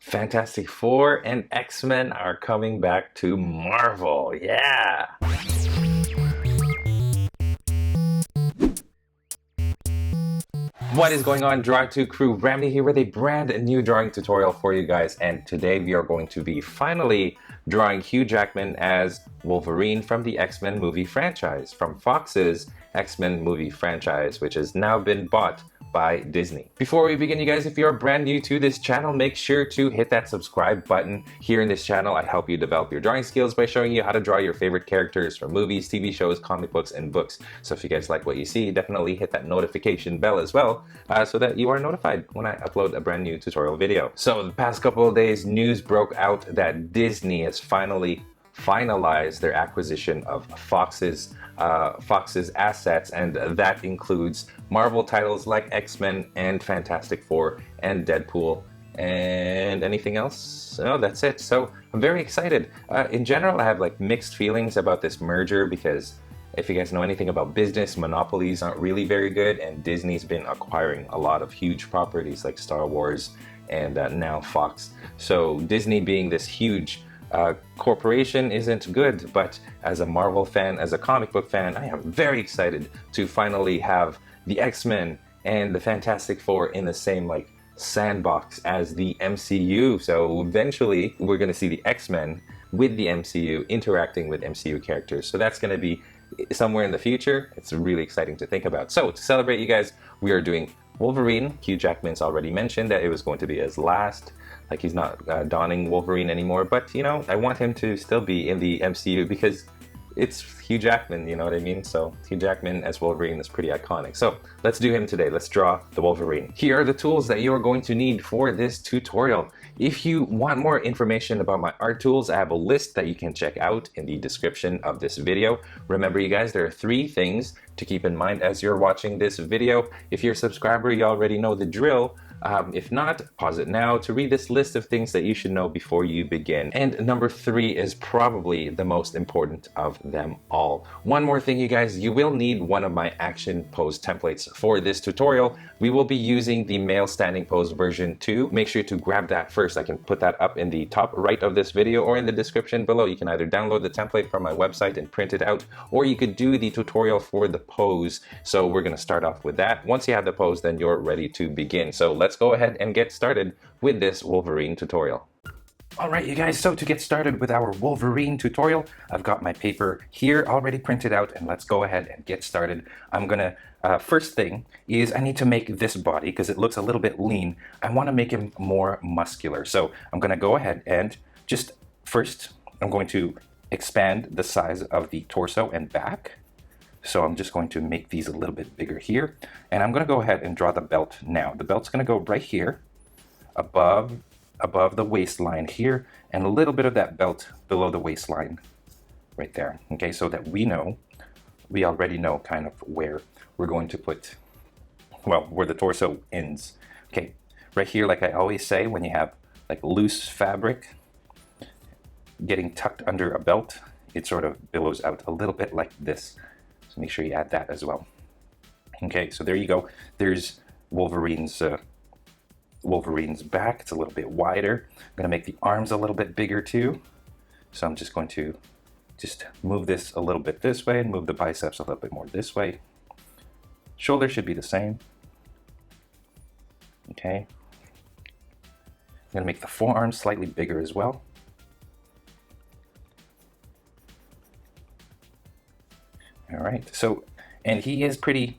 Fantastic Four and X-Men are coming back to Marvel. Yeah! What is going on, Drawing 2 crew? Ramny here with a brand new drawing tutorial for you guys, and today we are going to be finally drawing Hugh Jackman as Wolverine from the X-Men movie franchise, from Fox's X-Men movie franchise, which has now been bought by Disney. Before we begin, you guys, if you're brand new to this channel, make sure to hit that subscribe button. Here in this channel, I help you develop your drawing skills by showing you how to draw your favorite characters from movies, TV shows, comic books, and books. So if you guys like what you see, definitely hit that notification bell as well, so that you are notified when I upload a brand new tutorial video. So the past couple of days, news broke out that Disney has finally finalized their acquisition of Fox's assets, and that includes Marvel titles like X-Men and Fantastic Four and Deadpool and anything else. No, that's it. So I'm very excited. In general, I have like mixed feelings about this merger because if you guys know anything about business, monopolies aren't really very good, and Disney's been acquiring a lot of huge properties like Star Wars and now Fox. So Disney being this huge corporation isn't good, but as a Marvel fan, as a comic book fan, I am very excited to finally have the X-Men and the Fantastic Four in the same like sandbox as the MCU. So eventually we're going to see the X-Men with the MCU interacting with MCU characters. So that's going to be somewhere in the future. It's really exciting to think about. So to celebrate, you guys, we are doing Wolverine. Hugh Jackman's already mentioned that it was going to be his last. Like, he's not donning Wolverine anymore, but you know, I want him to still be in the MCU because it's Hugh Jackman, you know what I mean? So Hugh Jackman as Wolverine is pretty iconic. So let's do him today. Let's draw the Wolverine. Here are the tools that you are going to need for this tutorial. If you want more information about my art tools, I have a list that you can check out in the description of this video. Remember, you guys, there are 3 things to keep in mind as you're watching this video. If you're a subscriber, you already know the drill. If not, pause it now to read this list of things that you should know before you begin. And number 3 is probably the most important of them all. One more thing, you guys, you will need one of my action pose templates for this tutorial. We will be using the male standing pose version 2. Make sure to grab that first. I can put that up in the top right of this video or in the description below. You can either download the template from my website and print it out, or you could do the tutorial for the pose. So we're going to start off with that. Once you have the pose, then you're ready to begin. So let's go ahead and get started with this Wolverine tutorial. Alright, you guys, so to get started with our Wolverine tutorial, I've got my paper here already printed out, and let's go ahead and get started. I'm gonna, first thing is I need to make this body, because it looks a little bit lean. I want to make him more muscular. So I'm gonna go ahead and just, first, I'm going to expand the size of the torso and back. So I'm just going to make these a little bit bigger here. And I'm going to go ahead and draw the belt now. The belt's going to go right here, above the waistline here, and a little bit of that belt below the waistline right there. Okay, so that we already know kind of where we're going to put, well, where the torso ends. Okay, right here, like I always say, when you have like loose fabric getting tucked under a belt, it sort of billows out a little bit like this. Make sure you add that as well. Okay, so there you go. There's Wolverine's back. It's a little bit wider. I'm gonna make the arms a little bit bigger too. So I'm just going to just move this a little bit this way and move the biceps a little bit more this way. Shoulder should be the same. Okay. I'm gonna make the forearms slightly bigger as well. All right, so, and he is pretty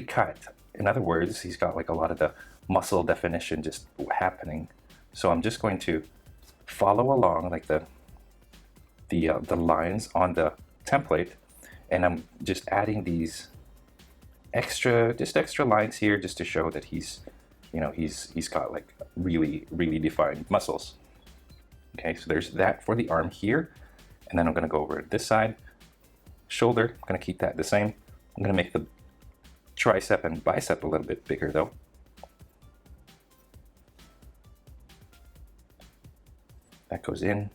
cut. In other words, he's got like a lot of the muscle definition just happening. So I'm just going to follow along like the lines on the template, and I'm just adding these extra lines here just to show that he's, you know, he's got like really defined muscles. Okay, so there's that for the arm here, and then I'm gonna go over this side. Shoulder, I'm going to keep that the same. I'm going to make the tricep and bicep a little bit bigger though. That goes in.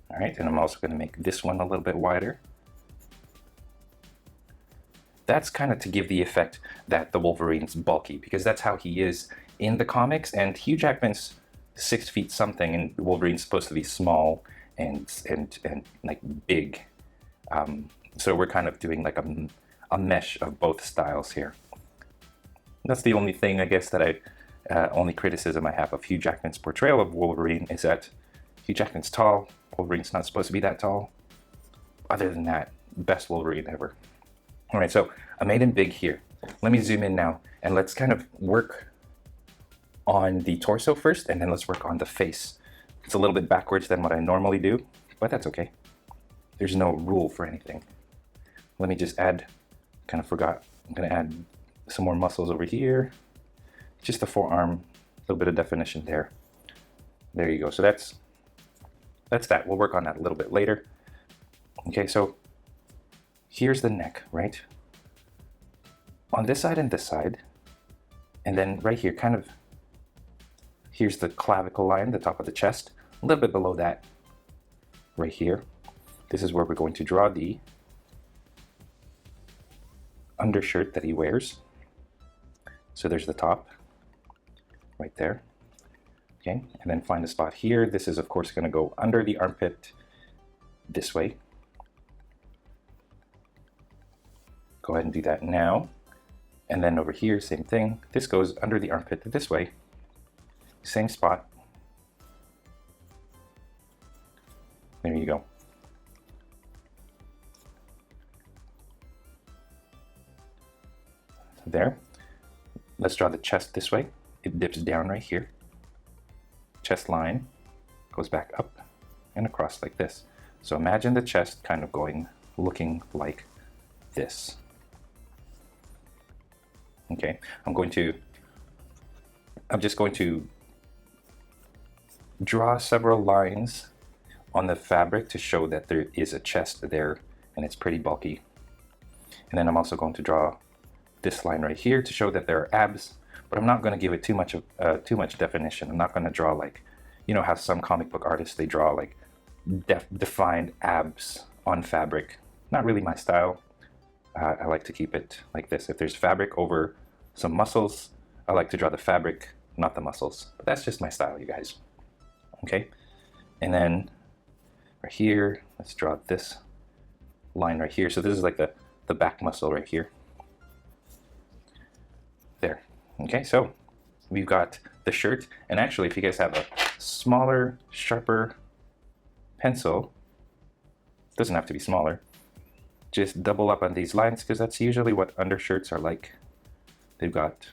All right, and I'm also going to make this one a little bit wider. That's kind of to give the effect that the Wolverine's bulky, because that's how he is in the comics, and Hugh Jackman's 6 feet something, and Wolverine's supposed to be small and like big. So we're kind of doing like a mesh of both styles here. That's the only thing, I guess, that only criticism I have of Hugh Jackman's portrayal of Wolverine is that Hugh Jackman's tall. Wolverine's not supposed to be that tall. Other than that, best Wolverine ever. All right, so I made him big here. Let me zoom in now, and let's kind of work on the torso first, and then let's work on the face. It's a little bit backwards than what I normally do, but that's okay. There's no rule for anything. Let me just add, kind of forgot, I'm gonna add some more muscles over here. Just the forearm, a little bit of definition there. There you go, so that's that. We'll work on that a little bit later. Okay, so here's the neck, right? On this side and this side, and then right here, kind of, here's the clavicle line, the top of the chest, a little bit below that, right here. This is where we're going to draw the undershirt that he wears. So there's the top, right there. Okay, and then find a spot here. This is, of course, going to go under the armpit this way. Go ahead and do that now. And then over here, same thing. This goes under the armpit this way. Same spot. There you go. There. Let's draw the chest this way. It dips down right here. Chest line goes back up and across like this. So imagine the chest kind of looking like this. Okay, I'm just going to draw several lines on the fabric to show that there is a chest there and it's pretty bulky. And then I'm also going to draw this line right here to show that there are abs, but I'm not going to give it too much definition. I'm not going to draw like, you know how some comic book artists, they draw like defined abs on fabric. Not really my style. I like to keep it like this. If there's fabric over some muscles, I like to draw the fabric, not the muscles. But that's just my style, you guys. Okay, and then right here, let's draw this line right here. So this is like the back muscle right here. There. Okay, so we've got the shirt, and actually if you guys have a smaller, sharper pencil, it doesn't have to be smaller, just double up on these lines, because that's usually what undershirts are like. They've got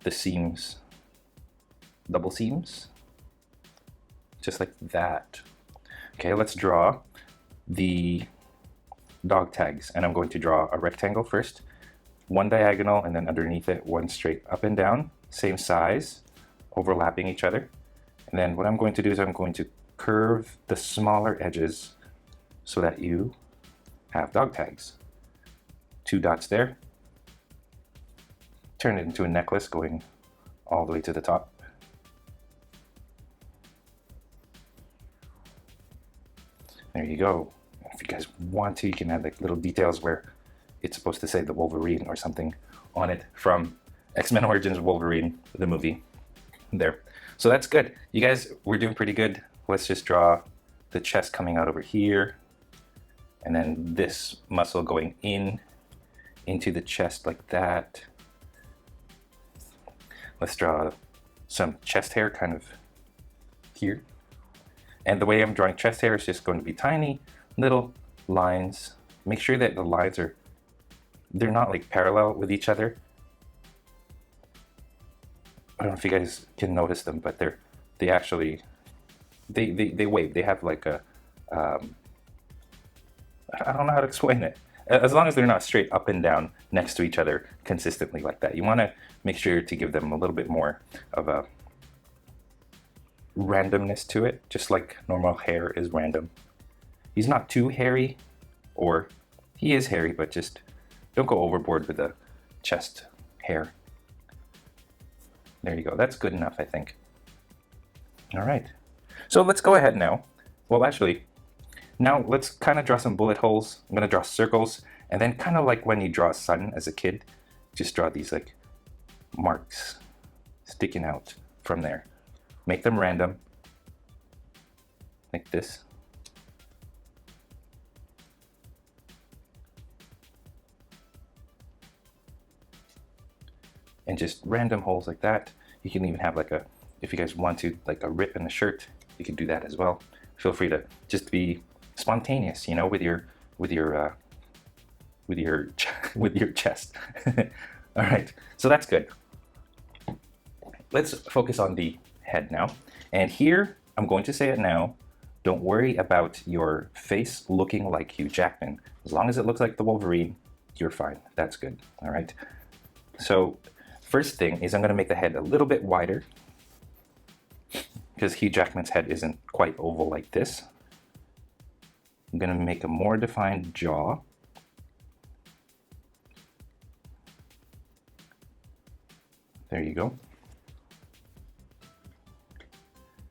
the seams, double seams, just like that. Okay, let's draw the dog tags, and I'm going to draw a rectangle first, one diagonal, and then underneath it one straight up and down, same size, overlapping each other. And then what I'm going to do is I'm going to curve the smaller edges so that you have dog tags. 2 dots there. Turn it into a necklace going all the way to the top. There you go. If you guys want to, you can add like little details where it's supposed to say the Wolverine or something on it from X-Men Origins Wolverine, the movie. There. So that's good. You guys, we're doing pretty good. Let's just draw the chest coming out over here, and then this muscle going into the chest like that. Let's draw some chest hair kind of here. And the way I'm drawing chest hair is just going to be tiny little lines. Make sure that the lines they're not like parallel with each other. I don't know if you guys can notice them, but they actually wave. They have like a I don't know how to explain it. As long as they're not straight up and down next to each other consistently like that. You want to make sure to give them a little bit more of a randomness to it, just like normal hair is random. He's not too hairy, or he is hairy, but just don't go overboard with the chest hair. There you go. That's good enough, I think. All right. So let's go ahead now. Well, actually, now let's kind of draw some bullet holes. I'm going to draw circles, and then kind of like when you draw a sun as a kid, just draw these like marks sticking out from there. Make them random, like this. And just random holes like that. You can even have like a, if you guys want to, like a rip in the shirt, you can do that as well. Feel free to just be spontaneous, you know, with your chest. All right, so that's good. Let's focus on the head now. And here, I'm going to say it now, don't worry about your face looking like Hugh Jackman. As long as it looks like the Wolverine, you're fine. That's good, all right? So first thing is I'm gonna make the head a little bit wider because Hugh Jackman's head isn't quite oval like this. I'm gonna make a more defined jaw. There you go.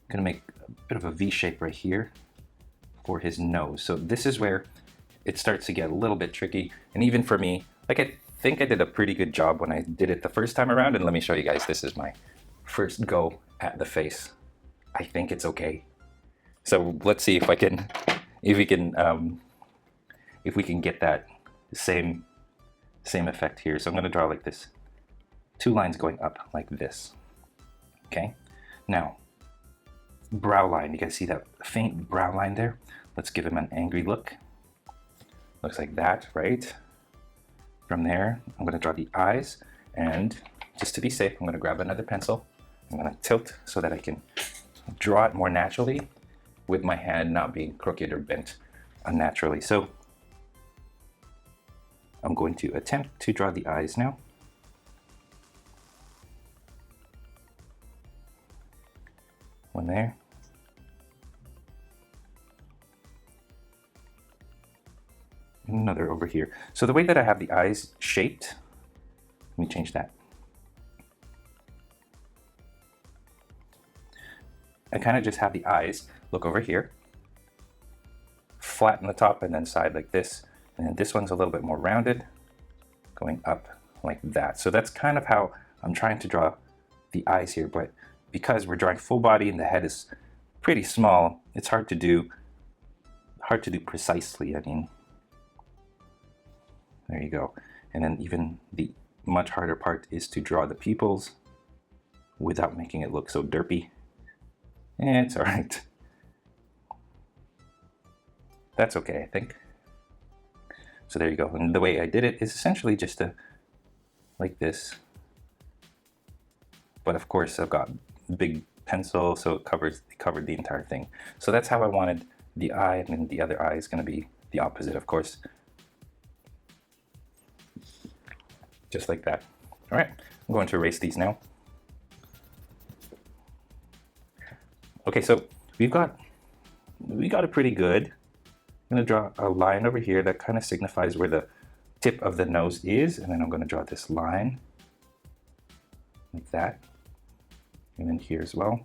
I'm gonna make a bit of a V shape right here for his nose. So this is where it starts to get a little bit tricky. And even for me, like I think I did a pretty good job when I did it the first time around. And let me show you guys, this is my first go at the face. I think it's okay. So let's see if we can get that same effect here. So I'm gonna draw like this. 2 lines going up like this. Okay, now brow line. You guys see that faint brow line there? Let's give him an angry look. Looks like that, right? From there, I'm going to draw the eyes, and just to be safe, I'm going to grab another pencil. I'm going to tilt so that I can draw it more naturally with my hand not being crooked or bent unnaturally. So I'm going to attempt to draw the eyes now. One there. And another over here. So the way that I have the eyes shaped, let me change that. I kind of just have the eyes look over here, flatten the top and then side like this. And then this one's a little bit more rounded, going up like that. So that's kind of how I'm trying to draw the eyes here, but because we're drawing full body and the head is pretty small, it's hard to do precisely. I mean, there you go. And then even the much harder part is to draw the pupils without making it look so derpy. And it's all right. That's okay, I think. So there you go. And the way I did it is essentially just like this. But of course, I've got big pencil, so it covered the entire thing. So that's how I wanted the eye, and then the other eye is going to be the opposite, of course. Just like that. All right, I'm going to erase these now. Okay, so we got it pretty good. I'm going to draw a line over here that kind of signifies where the tip of the nose is, and then I'm going to draw this line like that. And then here as well.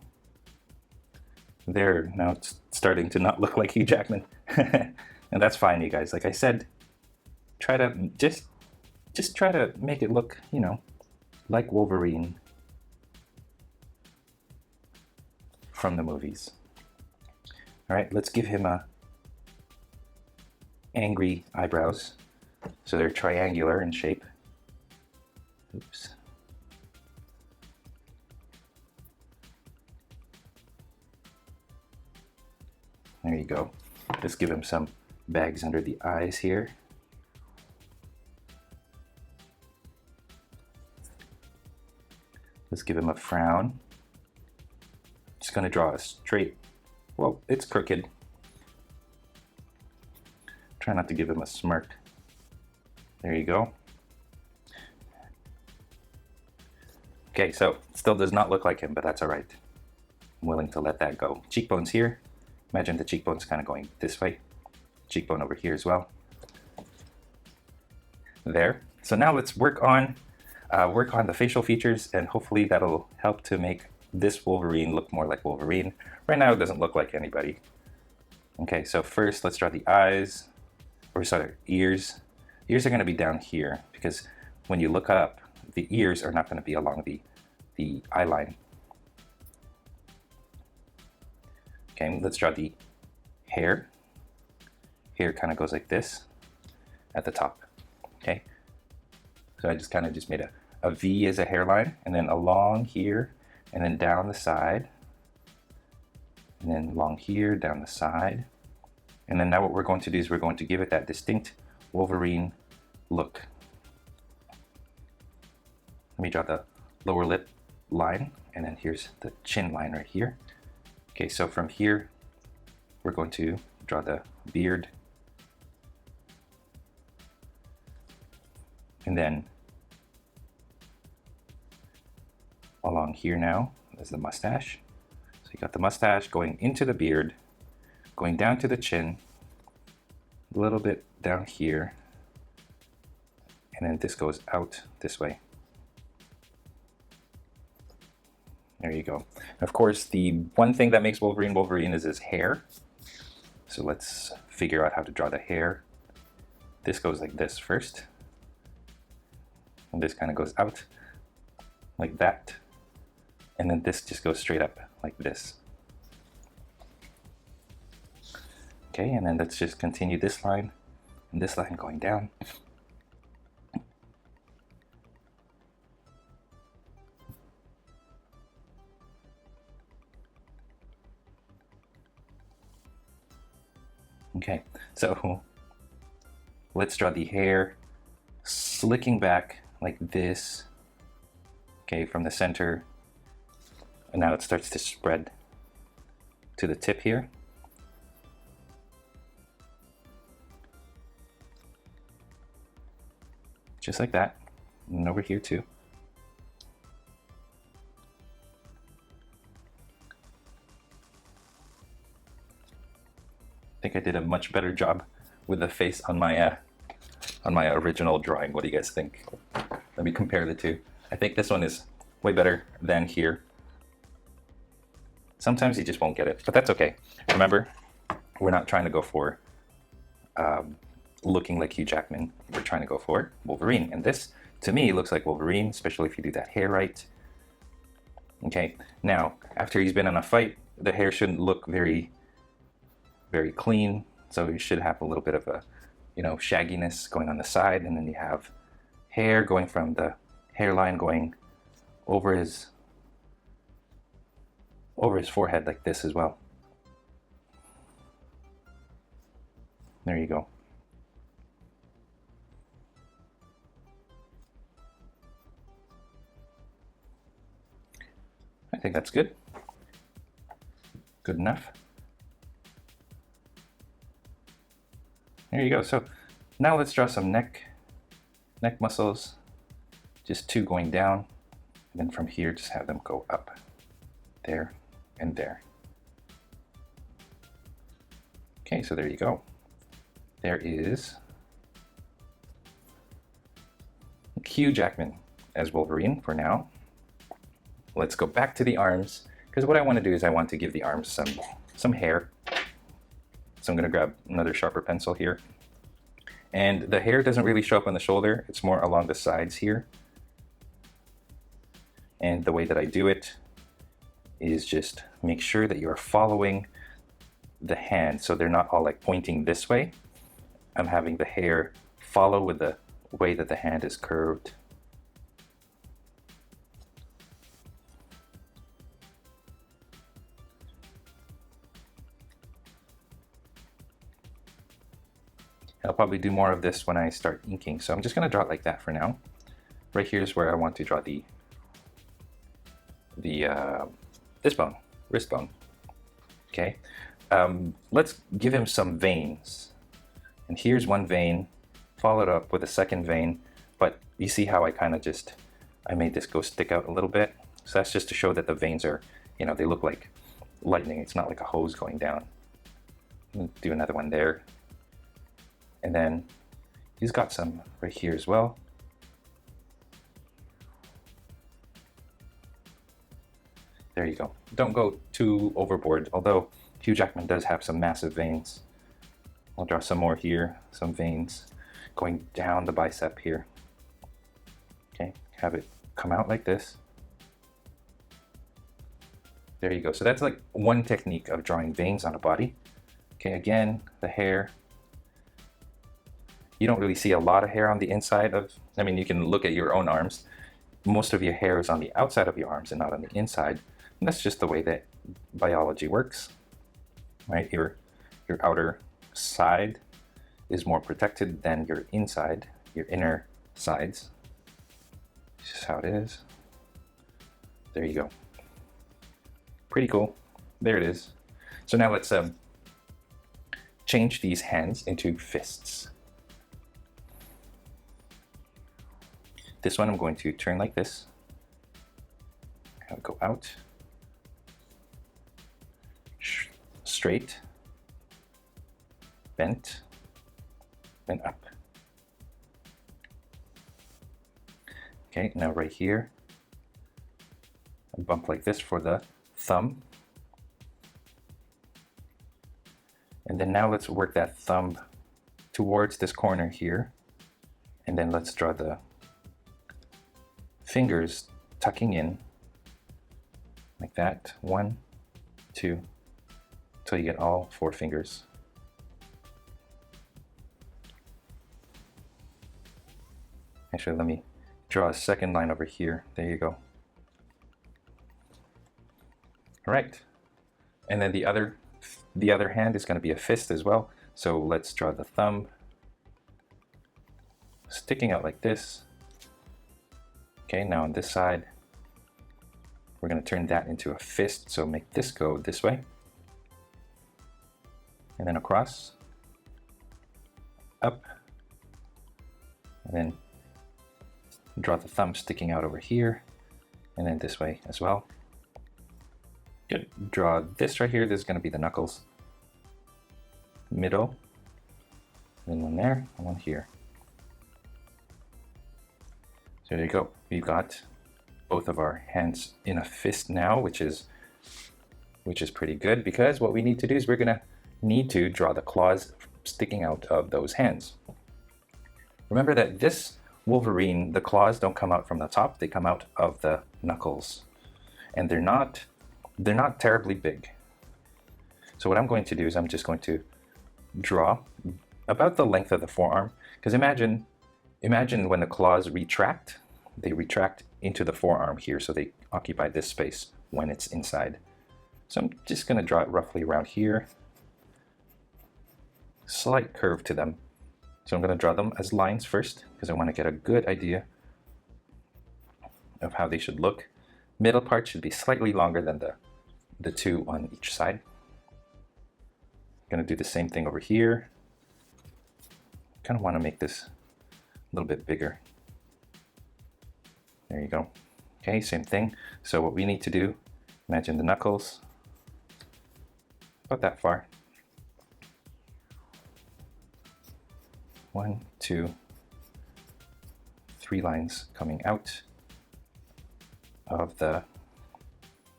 There, now it's starting to not look like Hugh Jackman. And that's fine, you guys. Like I said, try to just try to make it look, you know, like Wolverine from the movies. All right, let's give him a angry eyebrows. So they're triangular in shape. Oops. There you go. Just give him some bags under the eyes here. Let's give him a frown. Just gonna draw a straight, well, it's crooked. Try not to give him a smirk. There you go. Okay, so still does not look like him, but that's all right. I'm willing to let that go. Cheekbones here. Imagine the cheekbones kind of going this way. Cheekbone over here as well. There. So now let's work on the facial features, and hopefully that'll help to make this Wolverine look more like Wolverine. Right now it doesn't look like anybody. Okay, so first let's draw the eyes, or sorry, ears. Ears are going to be down here because when you look up, the ears are not going to be along the eye line. Okay, let's draw the hair. Hair kind of goes like this at the top. Okay, so I just kind of just made a V as a hairline, and then along here, and then down the side, and then along here, down the side. And then now what we're going to do is we're going to give it that distinct Wolverine look. Let me draw the lower lip line, and then here's the chin line right here. Okay, so from here, we're going to draw the beard. And then along here now is the mustache. So you got the mustache going into the beard, going down to the chin, a little bit down here, and then this goes out this way. There you go. Of course, the one thing that makes Wolverine Wolverine is his hair. So let's figure out how to draw the hair. This goes like this first. And this kind of goes out like that. And then this just goes straight up like this. Okay, and then let's just continue this line and this line going down. Okay, so let's draw the hair slicking back like this, okay, from the center, and now it starts to spread to the tip here. Just like that, and over here too. I think I did a much better job with the face on my original drawing. What do you guys think? Let me compare the two. I think this one is way better than here. Sometimes you just won't get it, but that's okay. Remember, we're not trying to go for looking like Hugh Jackman. We're trying to go for Wolverine, and this to me looks like Wolverine, especially if you do that hair right. Okay, now after he's been in a fight, the hair shouldn't look very clean, so you should have a little bit of a, you know, shagginess going on the side, and then you have hair going from the hairline going over his forehead like this as well. There you go. I think that's good. Good enough. There you go. So now let's draw some neck muscles, just two going down, and then from here just have them go up, there and there. Okay, so there you go. There is Hugh Jackman as Wolverine for now. Let's go back to the arms, because what I want to do is I want to give the arms some hair. So I'm going to grab another sharper pencil here. And the hair doesn't really show up on the shoulder, it's more along the sides here. And the way that I do it is just make sure that you're following the hand, so they're not all like pointing this way. I'm having the hair follow with the way that the hand is curved. I'll probably do more of this when I start inking, so I'm just going to draw it like that for now. Right here is where I want to draw this bone, wrist bone. Okay, let's give him some veins. And here's one vein, followed up with a second vein, but you see how I kind of I made this go stick out a little bit. So that's just to show that the veins are, you know, they look like lightning. It's not like a hose going down. Do another one there. And then he's got some right here as well. There you go. Don't go too overboard, although Hugh Jackman does have some massive veins. I'll draw some more here, some veins going down the bicep here. Okay, have it come out like this. There you go. So that's like one technique of drawing veins on a body. Okay, again, the hair. You don't really see a lot of hair on the inside of, I mean, you can look at your own arms. Most of your hair is on the outside of your arms and not on the inside. And that's just the way that biology works, right? Your outer side is more protected than your inside, your inner sides. This is how it is. There you go. Pretty cool. There it is. So now let's change these hands into fists. This one I'm going to turn like this. Have it go out. Straight. Bent. Then up. Okay, now right here, a bump like this for the thumb. And then now let's work that thumb towards this corner here. And then let's draw the fingers tucking in like that. 1, 2, till you get all 4 fingers. Actually, let me draw a second line over here. There you go. All right. And then the other hand is going to be a fist as well. So let's draw the thumb sticking out like this. Okay, now on this side, we're going to turn that into a fist. So make this go this way. And then across, up, and then draw the thumb sticking out over here, and then this way as well. Good. Draw this right here. This is going to be the knuckles. Middle, and then one there, and one here. So there you go. We've got both of our hands in a fist now, which is pretty good, because what we need to do is we're going to need to draw the claws sticking out of those hands. Remember that this Wolverine, the claws don't come out from the top, they come out of the knuckles. And they're not terribly big. So what I'm going to do is I'm just going to draw about the length of the forearm, because imagine when the claws retract, they retract into the forearm here, so they occupy this space when it's inside. So I'm just going to draw it roughly around here. Slight curve to them. So I'm going to draw them as lines first, because I want to get a good idea of how they should look. Middle part should be slightly longer than the two on each side. I'm going to do the same thing over here. Kind of want to make this a little bit bigger. There you go. Okay, same thing. So what we need to do, imagine the knuckles about that far. 1, 2, 3 lines coming out of the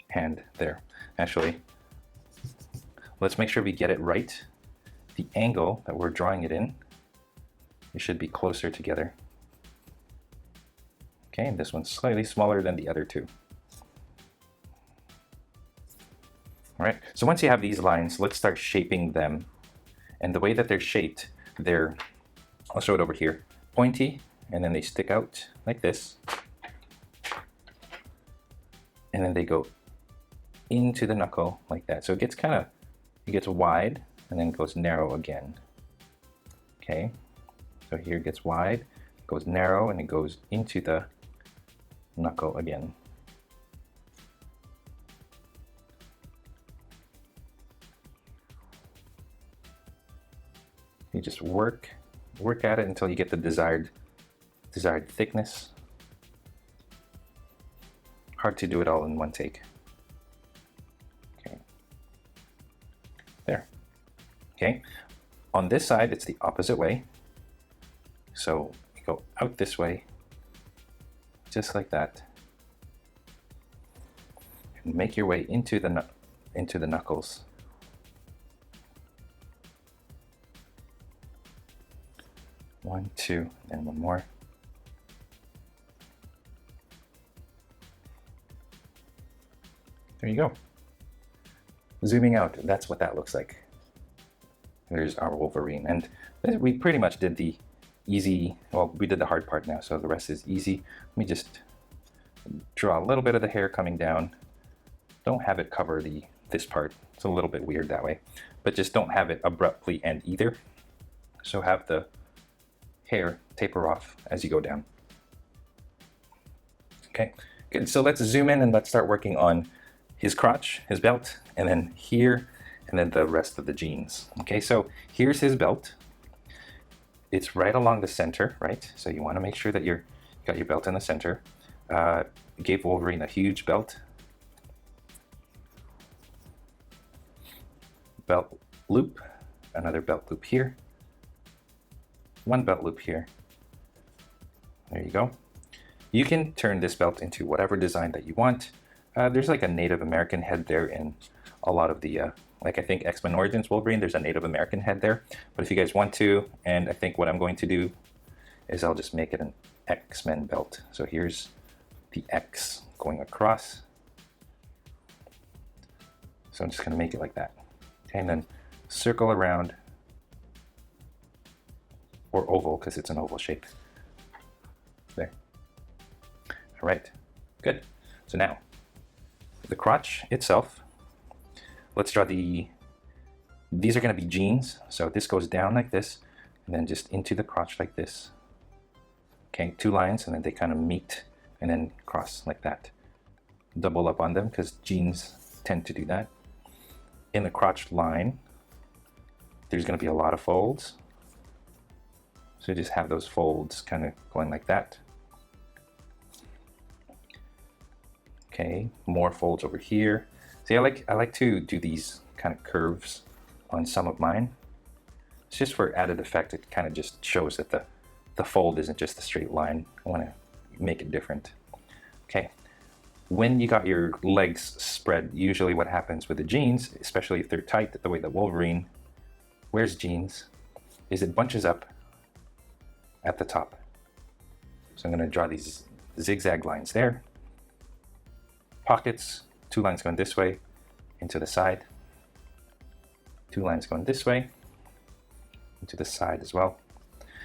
hand there. Actually, let's make sure we get it right. The angle that we're drawing it in, it should be closer together. Okay, and this one's slightly smaller than the other two. All right, so once you have these lines, let's start shaping them. And the way that they're shaped, I'll show it over here, pointy, and then they stick out like this. And then they go into the knuckle like that. So it gets wide and then goes narrow again. Okay, so here it gets wide, goes narrow, and it goes into the knuckle again. You just work at it until you get the desired thickness. Hard to do it all in one take. Okay. There. Okay. On this side, it's the opposite way. So you go out this way, just like that, and make your way into the knuckles. One, two, and one more. There you go. Zooming out, that's what that looks like. There's our Wolverine. And we pretty much did the easy, well, we did the hard part now, so the rest is easy. Let me just draw a little bit of the hair coming down. Don't have it cover this part. It's a little bit weird that way, but just don't have it abruptly end either. So have the hair taper off as you go down. Okay, good. So let's zoom in and let's start working on his crotch, his belt, and then here, and then the rest of the jeans. Okay, so here's his belt. It's right along the center, right? So you want to make sure that you got your belt in the center. Gave Wolverine a huge belt. Belt loop, another belt loop here. One belt loop here. There you go. You can turn this belt into whatever design that you want. There's like a Native American head there in a lot of the, like I think X-Men Origins Wolverine, there's a Native American head there. But if you guys want to, and I think what I'm going to do is I'll just make it an X-Men belt. So here's the X going across. So I'm just going to make it like that. Okay, and then circle around, or oval because it's an oval shape. There. All right, good. So now, the crotch itself, let's draw these are going to be jeans. So this goes down like this, and then just into the crotch like this. Okay, 2 lines, and then they kind of meet, and then cross like that. Double up on them, because jeans tend to do that. In the crotch line, there's going to be a lot of folds. So just have those folds kind of going like that. Okay, more folds over here. See, I like to do these kind of curves on some of mine. It's just for added effect. It kind of just shows that the fold isn't just a straight line. I want to make it different. Okay, when you got your legs spread, usually what happens with the jeans, especially if they're tight the way that Wolverine wears jeans, is it bunches up at the top. So I'm going to draw these zigzag lines there. Pockets, 2 lines going this way into the side. 2 lines going this way into the side as well.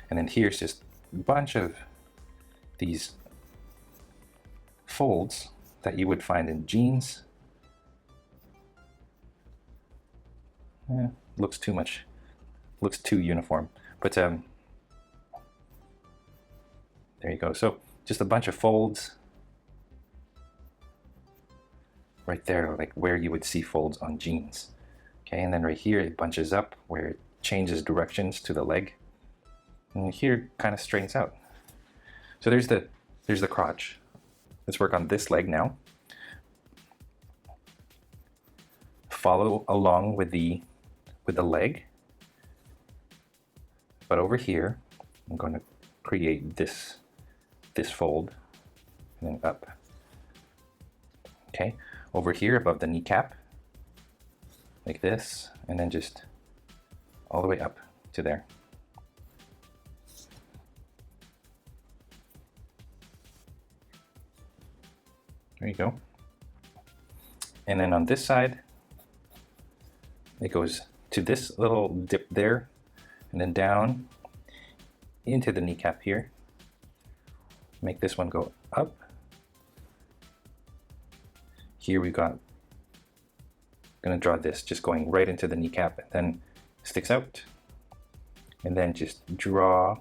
And then here's just a bunch of these folds that you would find in jeans. Looks too much, looks too uniform, but there you go. So just a bunch of folds right there, like where you would see folds on jeans. Okay, and then right here it bunches up where it changes directions to the leg, and here it kind of straightens out. So there's the crotch. Let's work on this leg now. Follow along with the leg, but over here I'm going to create this fold and then up. Okay, over here above the kneecap, like this, and then just all the way up to there. There you go. And then on this side, it goes to this little dip there, and then down into the kneecap here. Make this one go up. Here we got, gonna draw this just going right into the kneecap, and then sticks out, and then just draw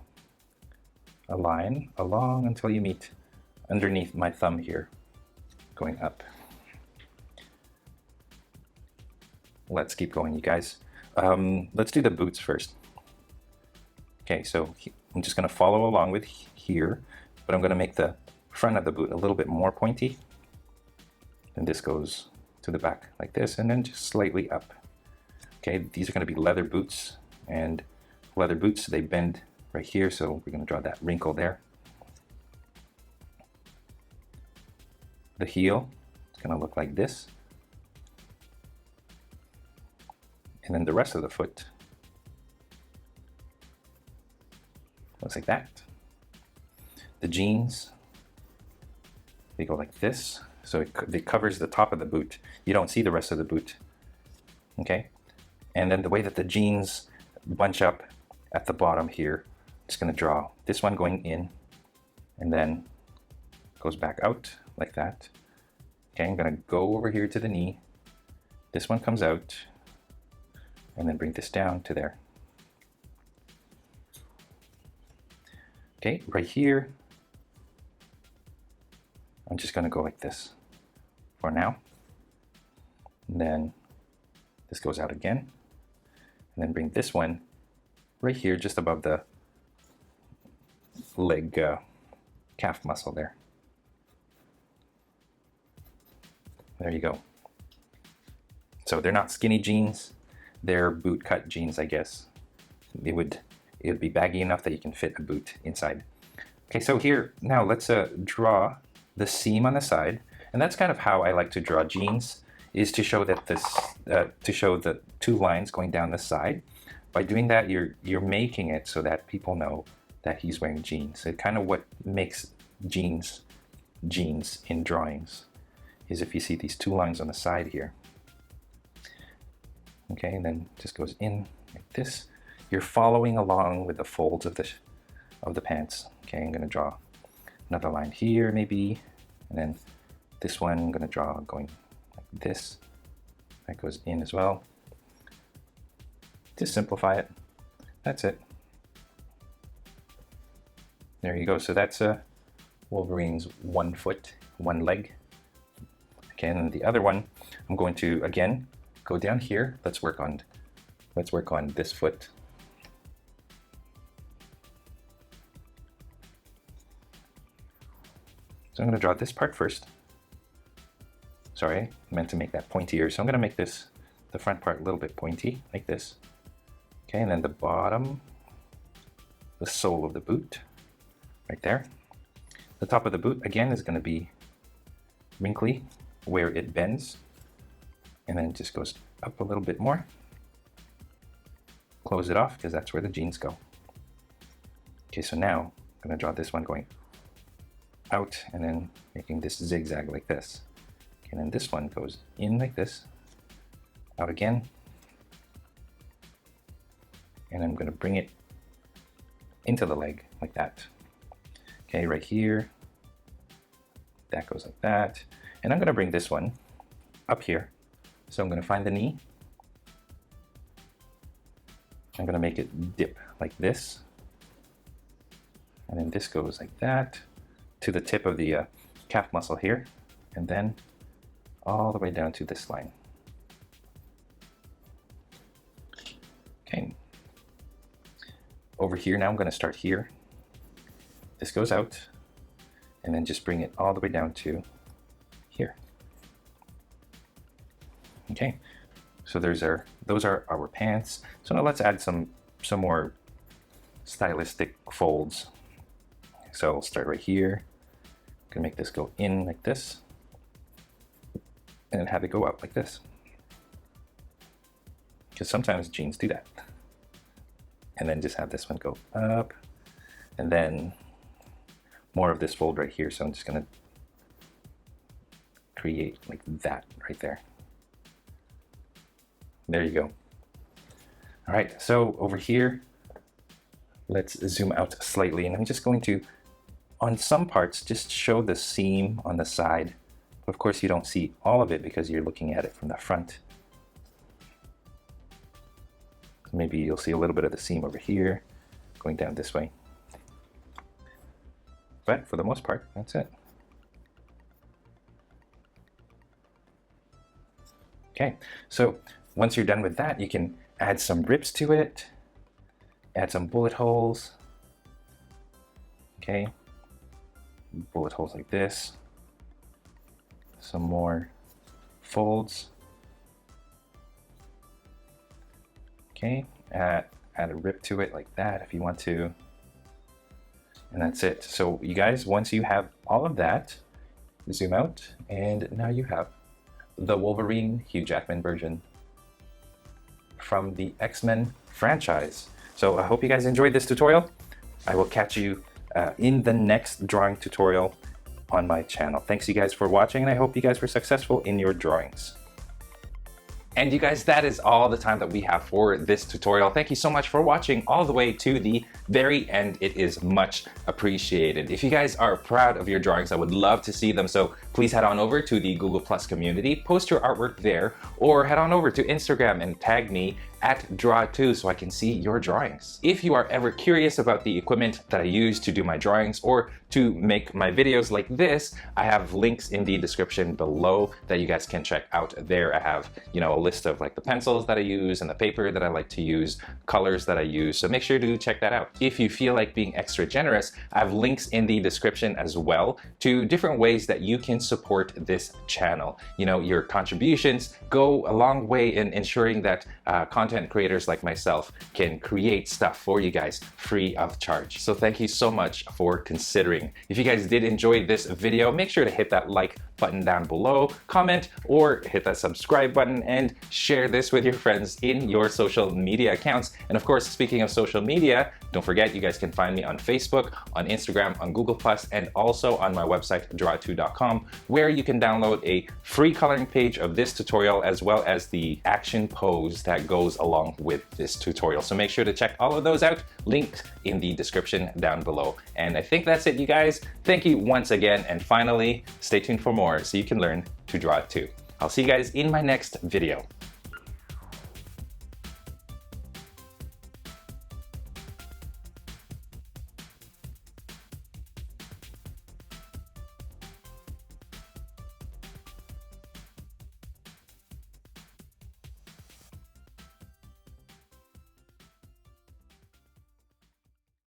a line along until you meet underneath my thumb here, going up. Let's keep going, you guys. Let's do the boots first. Okay, so I'm just gonna follow along with here, but I'm gonna make the front of the boot a little bit more pointy. And this goes to the back like this, and then just slightly up. Okay, these are gonna be leather boots, and leather boots, they bend right here, so we're gonna draw that wrinkle there. The heel is gonna look like this. And then the rest of the foot looks like that. The jeans, they go like this, So it covers the top of the boot. You don't see the rest of the boot. Okay, and then the way that the jeans bunch up at the bottom here, just going to draw this one going in and then goes back out like that. Okay, I'm going to go over here to the knee. This one comes out and then bring this down to there. Okay, right here, I'm just going to go like this for now. And then this goes out again. And then bring this one right here, just above the leg calf muscle there. There you go. So they're not skinny jeans, they're boot cut jeans, I guess. It would be baggy enough that you can fit a boot inside. Okay, so here, now let's draw the seam on the side. And that's kind of how I like to draw jeans, is to show that to show the two lines going down the side. By doing that, you're making it so that people know that he's wearing jeans. It kind of what makes jeans in drawings is if you see these two lines on the side here. Okay, and then just goes in like this. You're following along with the folds of the pants. Okay, I'm going to draw another line here maybe, and then this one I'm going to draw going like this. That goes in as well. Just simplify it. That's it. There you go. So that's Wolverine's one foot, one leg. Okay, and then the other one, I'm going to again go down here. Let's work on this foot. So I'm going to draw this part first. Sorry, I meant to make that pointier. So I'm going to make the front part a little bit pointy, like this. Okay, and then the bottom, the sole of the boot, right there. The top of the boot, again, is going to be wrinkly, where it bends. And then it just goes up a little bit more. Close it off, because that's where the jeans go. Okay, so now I'm going to draw this one going out, and then making this zigzag like this. Okay, and then this one goes in like this, out again. And I'm going to bring it into the leg like that. Okay, right here, that goes like that. And I'm going to bring this one up here. So I'm going to find the knee. I'm going to make it dip like this. And then this goes like that to the tip of the calf muscle here. And then all the way down to this line. Okay. Over here now, I'm going to start here. This goes out, and then just bring it all the way down to here. Okay, so those are our pants. So now let's add some more stylistic folds. So I'll start right here. I'm gonna make this go in like this, and have it go out like this. Because sometimes jeans do that. And then just have this one go up, and then more of this fold right here. So I'm just gonna create like that right there. There you go. All right, so over here, let's zoom out slightly, and I'm just going to, on some parts, just show the seam on the side. Of course, you don't see all of it because you're looking at it from the front. Maybe you'll see a little bit of the seam over here, going down this way. But for the most part, that's it. Okay, so once you're done with that, you can add some rips to it, add some bullet holes. Okay, bullet holes like this. Some more folds. Okay, add a rip to it like that if you want to. And that's it. So you guys, once you have all of that, zoom out, and now you have the Wolverine Hugh Jackman version from the X-Men franchise. So I hope you guys enjoyed this tutorial. I will catch you in the next drawing tutorial. on my channel. Thanks you guys for watching, and I hope you guys were successful in your drawings. And you guys, that is all the time that we have for this tutorial. Thank you so much for watching all the way to the very end. It is much appreciated. If you guys are proud of your drawings, I would love to see them. So please head on over to the Google Plus community, post your artwork there, or head on over to Instagram and tag me at Draw2 so I can see your drawings. If you are ever curious about the equipment that I use to do my drawings or to make my videos like this, I have links in the description below that you guys can check out there. I have, a list of like the pencils that I use and the paper that I like to use, colors that I use, so make sure to check that out. If you feel like being extra generous, I have links in the description as well to different ways that you can support this channel. Your contributions go a long way in ensuring that content creators like myself can create stuff for you guys free of charge. So thank you so much for considering. If you guys did enjoy this video, make sure to hit that like button down below, comment, or hit that subscribe button, and share this with your friends in your social media accounts. And of course, speaking of social media, don't forget you guys can find me on Facebook, on Instagram, on Google+, and also on my website, draw2.com, where you can download a free coloring page of this tutorial as well as the action pose that goes along with this tutorial. So make sure to check all of those out, linked in the description down below. And I think that's it, you guys. Thank you once again, and finally, stay tuned for more so you can learn to draw too. I'll see you guys in my next video.